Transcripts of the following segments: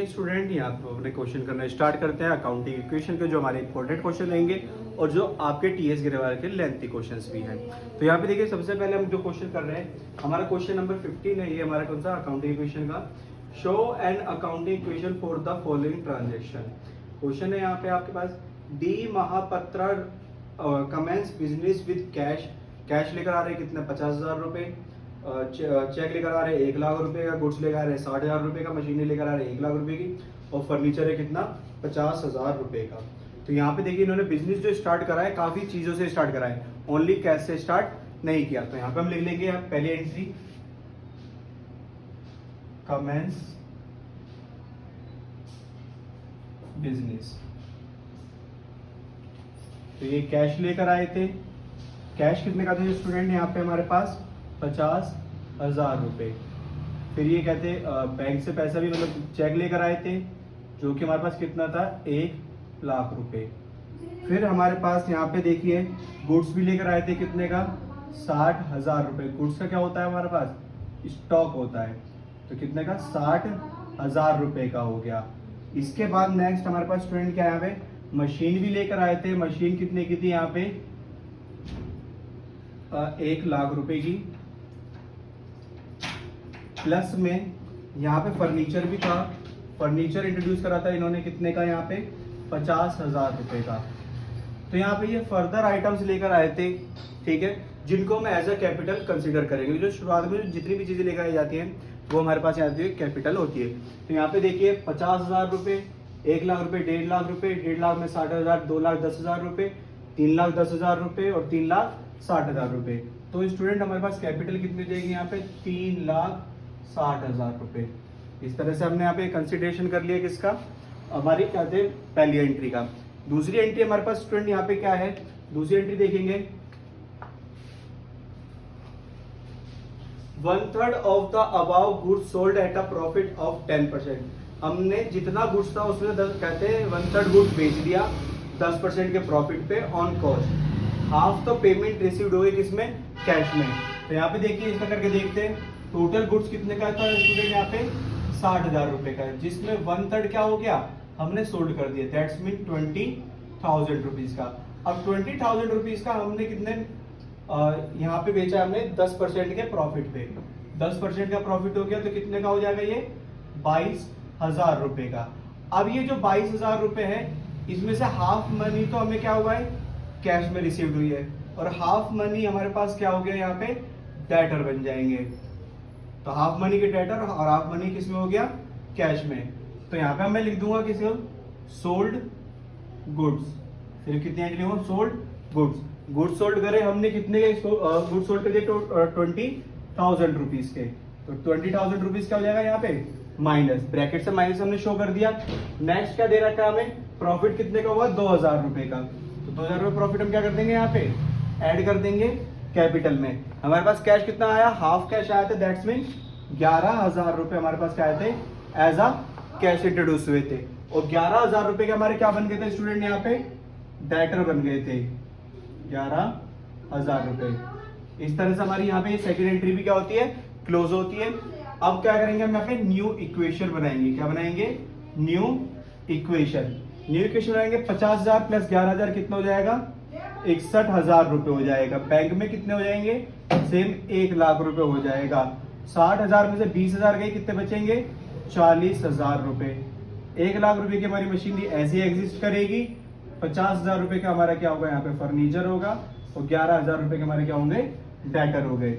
Student, यहाँ पे अपने क्वेश्चन करना स्टार्ट करते हैं अकाउंटिंग इक्वेशन के, जो हमारे इंपॉर्टेंट क्वेश्चन रहेंगे और जो आपके टीएस गिरेवाल के लेंथी क्वेश्चंस भी हैं। तो यहाँ पे देखिए, सबसे पहले हम जो क्वेश्चन कर रहे हैं, हमारा क्वेश्चन नंबर 15 है। ये हमारा कौन सा अकाउंटिंग इक्वेशन का, show an accounting equation for the following transaction. Question है यहाँ पे आपके पास, D Mahapatra commences business with cash. Cash लेकर आ रहे हैं कितने, 50,000 रुपए। चेक लेकर आ रहे हैं 1 लाख रुपए का। गुड्स लेकर आ रहे हैं 60,000 रुपए का। मशीनें लेकर आ रहे हैं 1 लाख रुपए की। और फर्नीचर है कितना, 50,000 रुपए का। तो यहाँ पे देखिए, इन्होंने बिजनेस जो स्टार्ट करा है काफी चीजों से स्टार्ट करा है, ओनली कैश से स्टार्ट नहीं किया। तो यहाँ पे हम लिख लेंगे पहली एंट्री, कमेंस बिजनेस। तो ये कैश लेकर आए थे। कैश कितने का थे स्टूडेंट, यहाँ पे हमारे पास 50,000 रुपए। फिर ये कहते बैंक से पैसा भी, मतलब चेक लेकर आए थे, जो कि हमारे पास कितना था, 1 लाख रुपए। फिर हमारे पास यहाँ पे देखिए, गुड्स भी लेकर आए थे कितने का, 60,000 रुपए। गुड्स का क्या होता है हमारे पास, स्टॉक होता है। तो कितने का, 60,000 रुपए का हो गया। इसके बाद नेक्स्ट हमारे पास स्टूडेंट क्या है, यहाँ पे मशीन भी लेकर आए थे। मशीन कितने की थी यहाँ पे, 1 लाख रुपए की। प्लस में यहाँ पे फर्नीचर भी था। फर्नीचर इंट्रोड्यूस करा था इन्होंने कितने का, यहाँ पे 50,000 रुपए का। तो यहाँ पे ये फर्दर आइटम्स लेकर आए थे, ठीक है, जिनको हम एज अ कैपिटल कंसीडर करेंगे। जो शुरुआत में जितनी भी चीजें लेकर आई जाती हैं वो हमारे पास यहाँ पे कैपिटल होती है। तो यहाँ पे देखिए, 50,000 रुपए, 1 लाख रुपए, 1.5 लाख रुपए, 1.5 लाख में 60,000, 2,10,000 रुपए, 3,10,000 रुपए और 3,60,000 रुपए। तो स्टूडेंट हमारे पास कैपिटल कितनी जाएगी यहाँ पे, 3,60,000 रुपए। इस तरह से हमने यहाँ पे कंसिडरेशन कर लिया किसका, हमारी क्या थे, पहली एंट्री का। दूसरी एंट्री हमारे पास स्टूडेंट यहाँ पे क्या है, दूसरी एंट्री देखेंगे, 1/3 of the above goods sold at a profit of 10%। हमने जितना गुड्स था उसमें 10 कहते हैं 1/3 गुड्स बेच दिया 10% के प्रॉफिट पे ऑन कॉस्ट। हाफ तो पेमेंट रिसीव्ड हो गई किसमें, कैश में। तो यहाँ पे देखिए, इसमें करके देखते हैं, टोटल गुड्स कितने का था स्टूडेंट, यहाँ पे 60,000 रुपए का है, जिसमें 1/3 क्या हो गया, हमने सोल्ड कर दिया। दैट्स मीन 20,000 रुपीज का। अब 20,000 रुपीज का हमने कितने यहाँ पे बेचा, हमने 10% के प्रॉफिट पे। 10% का प्रॉफिट हो गया तो कितने का हो जाएगा ये, 22,000 रुपए का। अब ये जो 22,000 रुपए है, इसमें से हाफ मनी तो हमें क्या हुआ है, कैश में रिसीव्ड हुई है, और हाफ मनी हमारे पास क्या हो गया, यहाँ पे डेटर बन जाएंगे। तो हाफ मनी के डेटर और हाफ मनी किस में हो गया, कैश में। तो यहाँ पे मैं लिख दूंगा किसको, सोल्ड गुड्स। फिर कितनी एंट्री होगा, सोल्ड गुड्स। गुड्स सोल्ड करे हमने कितने के, गुड्स सोल्ड कर दिए 20,000 रुपीज के। तो 20,000 रुपीज क्या हो जाएगा यहाँ पे, माइनस, ब्रैकेट से माइनस हमने शो कर दिया। नेक्स्ट क्या दे रखा है हमें, प्रॉफिट कितने का हुआ, 2,000 रुपए का। तो 2,000 रुपए प्रॉफिट हम क्या कर देंगे, यहाँ पे ऐड कर देंगे कैपिटल में। हमारे पास कैश कितना आया, हाफ कैश आया था, दैट्स मीन 11,000 रुपए हमारे पास क्या आए थे, एज अ कैश इंट्रोड्यूस हुए थे। और 11,000 रुपए के हमारे क्या बन गए थे स्टूडेंट, यहाँ पे डेटर बन गए थे 11,000 रुपए। इस तरह से हमारी यहाँ पे सेकंड एंट्री भी क्या होती है, क्लोज होती है। अब क्या करेंगे हम, यहाँ पे न्यू इक्वेशन बनाएंगे। क्या बनाएंगे, न्यू इक्वेशन। न्यू इक्वेशन बनाएंगे, 50,000 प्लस 11,000 कितना हो जाएगा, 61,000 रुपए हो जाएगा। बैंक में कितने हो जाएंगे, सेम 1 लाख रुपए हो जाएगा। 60,000 में से 20,000 गए, कितने बचेंगे, 40,000 रुपए। 1 लाख रुपए की हमारी मशीनरी ऐसे एग्जिस्ट करेगी। 50,000 रुपए का हमारा क्या होगा, यहाँ पे फर्नीचर होगा, और 11,000 रुपए के हमारे क्या होंगे, डेटर हो गए।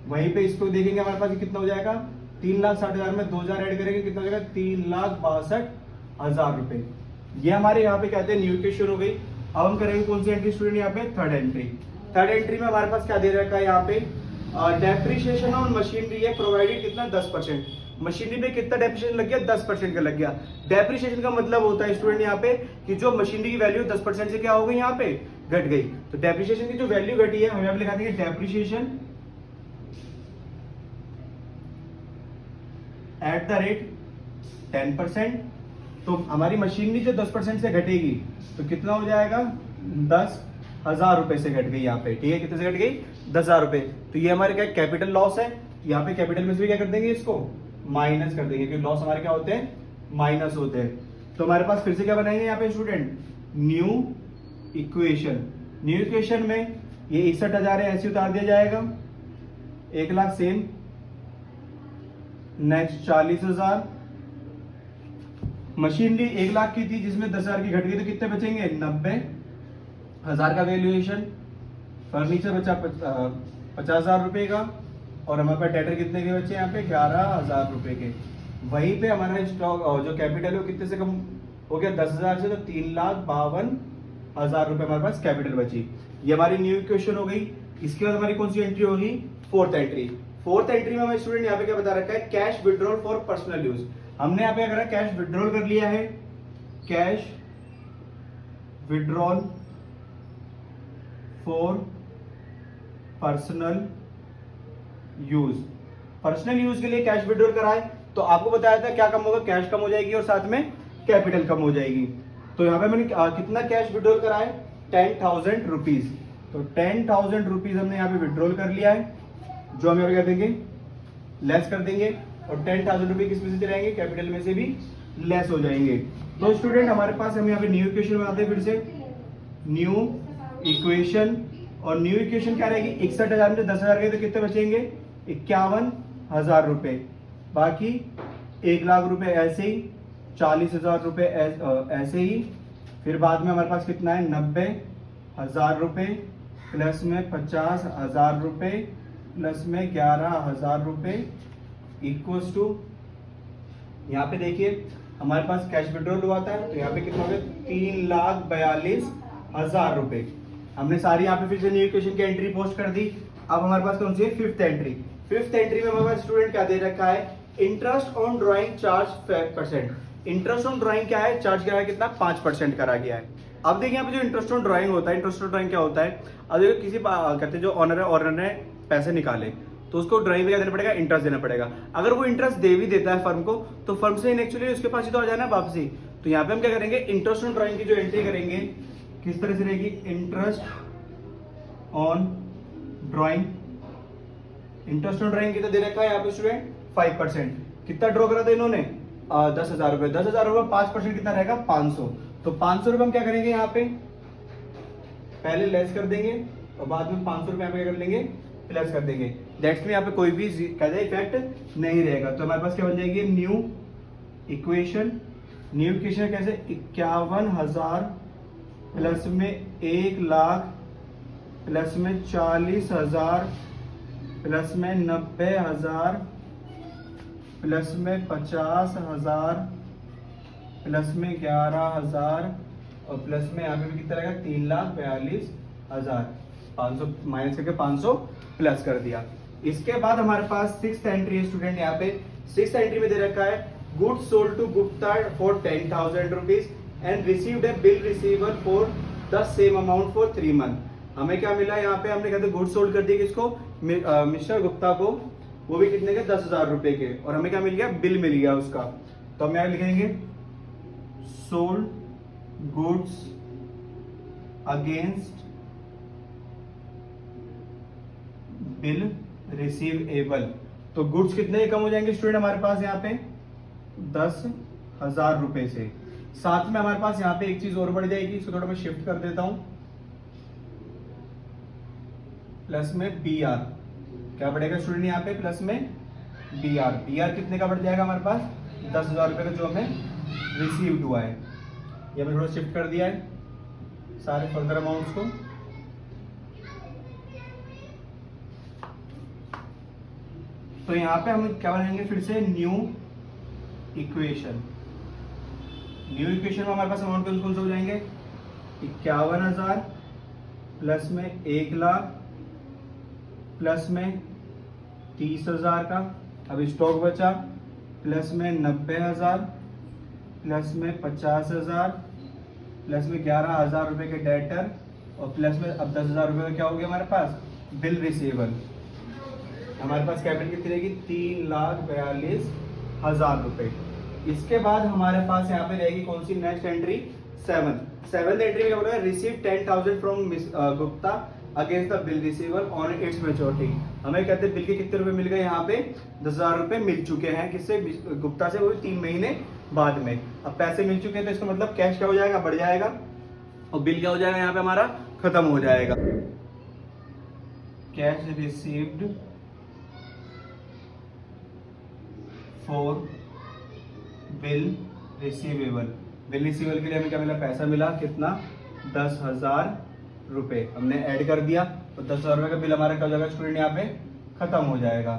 वहीं पे इसको देखेंगे हमारे पास कितना हो जाएगा, 3,60,000 में 2,000 ऐड करेंगे, कितना हो जाएगा, 3,62,000 रुपए। ये हमारे यहाँ पे कहते हैं न्यू इक्वेशन हो गई। अब हम करेंगे कौन सी एंट्री स्टूडेंट, यहाँ पे थर्ड एंट्री। थर्ड एंट्री में हमारे पास क्या दे रखा है, यहाँ पे डेप्रिसिएशन ऑन मशीनरी है प्रोवाइडेड कितना, 10%। मशीनरी में कितना डेप्रिसिएशन लग गया, 10% का लग गया। डेप्रिसिएशन का मतलब होता है स्टूडेंट यहाँ पे कि जो मशीनरी की वैल्यू 10% से क्या हो गई, यहाँ पे घट गई। तो डेप्रिसिएशन की जो वैल्यू घटी है, हम यहाँ पे लिखा देंगे डेप्रिसिएशन एट द रेट 10%। तो हमारी मशीनरी जो 10% से घटेगी तो कितना हो जाएगा, 10,000 रुपए से घट गई यहाँ पे, ठीक है, कितने से घट गई, 10,000 रुपए। तो ये हमारे क्या कैपिटल लॉस है। यहाँ पे कैपिटल में से भी क्या कर देंगे, इसको माइनस कर देंगे, क्योंकि लॉस हमारे क्या होते हैं, माइनस होते हैं। तो हमारे पास फिर से क्या बनाएंगे यहाँ पे student, new equation. New equation में ये 61,000 है, ऐसे उतार दिया जाएगा, 1,00,000 सेम, नेक्स्ट 40,000। मशीनरी 1,00,000 की थी जिसमें 10,000 की घट गई तो कितने बचेंगे, 90,000 का वैल्यूएशन। फर्नीचर बचा 50,000 रुपए का, और हमारे पास डेटर कितने के बचे यहाँ पे, 11,000 रुपए के। वहीं पे हमारा स्टॉक जो कैपिटल है वो कितने से कम हो गया, 10,000 से, तो 3,52,000 रुपए हमारे पास कैपिटल बची। ये हमारी न्यू इक्वेशन हो गई। इसके बाद हमारी कौन सी एंट्री होगी, फोर्थ एंट्री। फोर्थ एंट्री में हमारे स्टूडेंट यहाँ पे क्या बता रखा है, cash withdrawal for personal use. हमने यहाँ पे अगर कैश विड्रॉल कर लिया है, cash withdrawal for personal use. Personal use के लिए कैश विड्रॉल कराए तो आपको बताया था क्या कम होगा, कैश कम हो जाएगी और साथ में कैपिटल कम हो जाएगी। तो यहाँ पे मैंने कितना कैश विड्रॉल कराए, 10,000 रुपीज। तो 10,000 रुपीज हमने यहाँ पे विड्रॉल कर लिया है, जो हम यहाँ पे क्या देंगे, लेस कर देंगे, और 10,000 रुपये किस में से रहेंगे, कैपिटल में से भी लेस हो जाएंगे। तो स्टूडेंट हमारे पास हम यहाँ पे न्यू इक्वेशन बनाते हैं, फिर से न्यू इक्वेशन। और न्यू इक्वेशन क्या रहेगी, 61,000 में 10,000 गए तो कितने बचेंगे, 51,000 रुपए। बाकी 1,00,000 रुपए ऐसे ही, 40,000 रुपए ऐसे ही। फिर बाद में हमारे पास कितना है, 90,000 रुपए, प्लस में 50,000 रुपए, प्लस में 11,000 रुपए, इक्वल्स टू, यहाँ पे देखिए हमारे पास कैश विड्रॉल हुआ था, तो यहाँ पे कितना हो गया, 3,42,000 रुपए। हमने सारी यहाँ पे फिर से न्यू इक्वेशन की एंट्री पोस्ट कर दी। अब हमारे पास कौन सी है, फिफ्थ एंट्री। फिफ्थ एंट्री में हमारे पास स्टूडेंट क्या दे रखा है, interest on drawing charge 5%। Interest on drawing क्या है, चार्ज करा कितना, 5% करा गया है। अब देखिए यहाँ पे जो इंटरेस्ट ऑन ड्राइंग होता है, इंटरेस्ट ऑन ड्राइंग क्या होता है, अब देखो किसी कहते हैं जो ऑनर ने पैसे निकाले तो उसको ड्राइंग में क्या देना पड़ेगा, इंटरेस्ट देना पड़ेगा। अगर वो इंटरेस्ट दे भी देता है फर्म को, तो फर्म से एक्चुअली उसके पास ही तो आ जाना वापसी। तो यहाँ पे हम क्या करेंगे, इंटरेस्ट ऑन ड्राइंग की जो एंट्री करेंगे किस तरह से रहेगी, interest on drawing. Interest on drawing कितना दे रखा है यहाँ पे स्टूडेंट, 5%। कितना ड्रॉ करा था इन्होंने, 10,000 रुपए। 10,000 रुपए 5% कितना रहेगा, 500। तो 500 रुपए हम क्या करेंगे, यहाँ पे पहले लेस कर देंगे और बाद में 500 रुपए यहाँ पे क्या कर लेंगे, प्लस कर देंगे। दैट्स में यहाँ पे कोई भी इफेक्ट नहीं रहेगा। तो हमारे पास क्या बन जाएगी, न्यू इक्वेशन। न्यू इक्वेशन कैसे, 51,000 प्लस में 1,00,000 प्लस में 40,000 प्लस में 90,000 प्लस में 50,000 प्लस में 11,000 और प्लस में यहाँ पे भी कितना रहेगा, 3,42,000। 500 माइनस करके 500 प्लस कर दिया। इसके बाद हमारे पास सिक्स्थ एंट्री है स्टूडेंट, यहाँ पे सिक्स्थ एंट्री में दे रखा है, goods sold to Gupta for 10,000 rupees and received a bill receiver for the same amount for 3 month. हमें क्या मिला यहाँ पे, हमने कहते गुड्स सोल्ड कर दिया किसको, मिस्टर गुप्ता को, वो भी कितने के, 10,000 रुपए के। और हमें क्या मिल गया, बिल मिल गया उसका। तो हम यहाँ लिखेंगे sold goods against bill receivable. तो गुड्स कितने कम हो जाएंगे स्टूडेंट हमारे पास यहाँ पे, 10,000 रुपए से। साथ में हमारे पास यहाँ पे एक चीज और बढ़ जाएगी, इसको थोड़ा मैं शिफ्ट कर देता हूं, प्लस में बी आर। क्या बढ़ेगा स्टूडेंट यहाँ पे, प्लस में बी आर। बी आर कितने का बढ़ जाएगा हमारे पास, 10,000 रुपए का जो हमें रिसीव्ड हुआ है। ये हमने थोड़ा शिफ्ट कर दिया है सारे फर्दर अमाउंट्स को। तो यहाँ पे हम क्या बनाएंगे, फिर से न्यू इक्वेशन। न्यू इक्वेशन में हमारे पास अमाउंट कौन से हो जाएंगे, 51,000 प्लस में 1,00,000 प्लस में 30,000 का अभी स्टॉक बचा, प्लस में 90,000 प्लस में 50,000 प्लस में 11,000 रुपए के डेटर और प्लस में अब 10,000 रुपए का क्या हो गया हमारे पास, बिल रिसीवेबल। हमारे पास कैपिटल कितनी रहेगी, 3,42,000 रुपए। इसके बाद हमारे पास यहाँ पे रहेगी कौन सी नेक्स्ट एंट्री, सेवंथ एंट्री में क्या बोल रहा है, receive 10,000 from Gupta against the bill receiver on its maturity. हमें कहते हैं बिल के कितने रुपए मिल गए, यहाँ पे 10,000 रुपए मिल चुके हैं, किससे, गुप्ता से, वो भी 3 महीने बाद में। अब पैसे मिल चुके हैं तो इसका मतलब कैश क्या हो जाएगा, बढ़ जाएगा, और बिल क्या हो जाएगा यहाँ पे हमारा, खत्म हो जाएगा। Cash received for bill receivable. Bill receivable के लिए हमें क्या मिला, पैसा मिला, कितना, 10,000 रुपए हमने ऐड कर दिया, तो 10,000 रुपए का बिल हमारा क्या हो जाएगा स्टूडेंट, यहाँ पे खत्म हो जाएगा।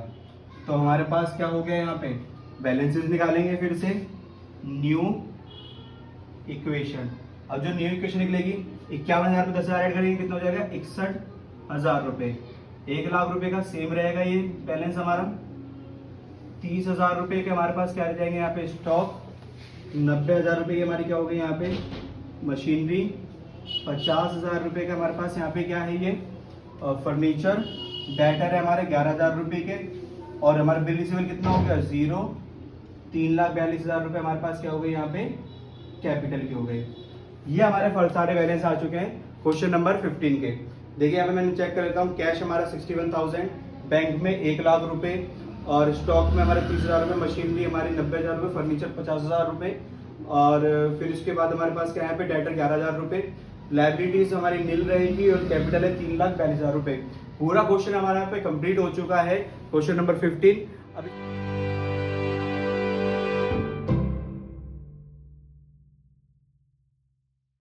तो हमारे पास क्या हो गया, यहाँ पे बैलेंसेस निकालेंगे फिर से, न्यू इक्वेशन। अब जो न्यू इक्वेशन निकलेगी, 51,000 पे 10,000 ऐड करेंगे, कितना हो जाएगा, 61,000 रुपए। 1,00,000 रुपए का सेम रहेगा ये बैलेंस हमारा। 30,000 रुपए के हमारे पास क्या रह जाएंगे यहाँ पे, स्टॉक। 90,000 रुपए की हमारी क्या हो गई यहाँ पे, मशीनरी। 50,000 रुपए का हमारे पास यहाँ पे क्या है, ये फर्नीचर। डेटर है हमारे 11,000 रुपए के, और हमारा बिल रिसीवेबल कितना हो गया, 0। 3,42,000 रुपए हमारे पास क्या हो गए यहाँ पे, कैपिटल के हो गए। ये हमारे सारे बैलेंस आ चुके हैं क्वेश्चन नंबर 15 के। देखिए यहाँ पे मैंने चेक कर लेता हूँ, कैश हमारा 61,000, बैंक में 1,00,000 रुपए, और स्टॉक में हमारे 30,000 रुपए, मशीनरी हमारी 90,000 रुपए, फर्नीचर 50,000 रुपए, और फिर उसके बाद हमारे पास क्या है यहाँ पे, डेटर 11,000 रुपए, लाइबिलिटीज हमारी नील रहेगी, और कैपिटल है 3,42,000 रुपए। पूरा क्वेश्चन हमारा यहाँ पे कंप्लीट हो चुका है, क्वेश्चन नंबर 15। अभी